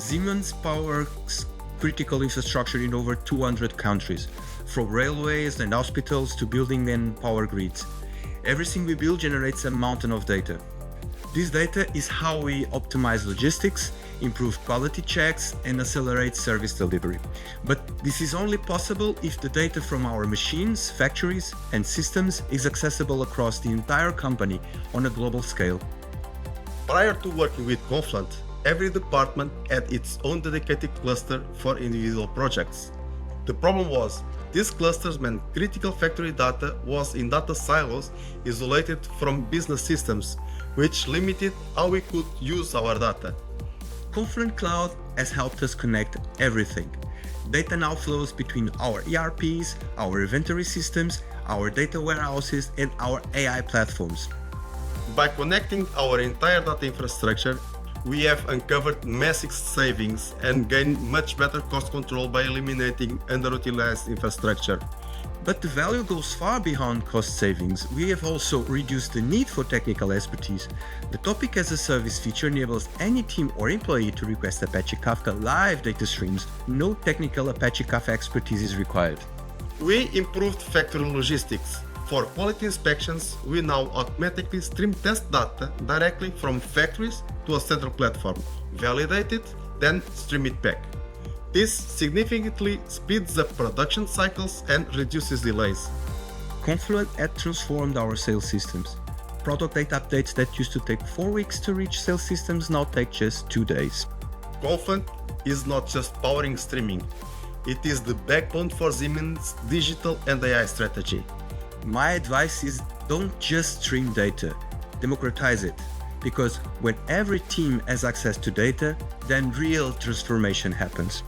Siemens powers critical infrastructure in over 200 countries, from railways and hospitals to building and power grids. Everything we build generates a mountain of data. This data is how we optimize logistics, improve quality checks, and accelerate service delivery. But this is only possible if the data from our machines, factories, and systems is accessible across the entire company on a global scale. Prior to working with Confluent, every department had its own dedicated cluster for individual projects. The problem was, these clusters meant critical factory data was in data silos isolated from business systems, which limited how we could use our data. Confluent Cloud has helped us connect everything. Data now flows between our ERPs, our inventory systems, our data warehouses, and our AI platforms. By connecting our entire data infrastructure, we have uncovered massive savings and gained much better cost control by eliminating underutilized infrastructure. But the value goes far beyond cost savings. We have also reduced the need for technical expertise. The Topic as a Service feature enables any team or employee to request Apache Kafka live data streams. No technical Apache Kafka expertise is required. We improved factory logistics. For quality inspections, we now automatically stream test data directly from factories to a central platform, validate it, then stream it back. This significantly speeds up production cycles and reduces delays. Confluent had transformed our sales systems. Product data updates that used to take 4 weeks to reach sales systems now take just 2 days. Confluent is not just powering streaming, it is the backbone for Siemens' digital and AI strategy. My advice is don't just stream data, democratize it. Because when every team has access to data, then real transformation happens.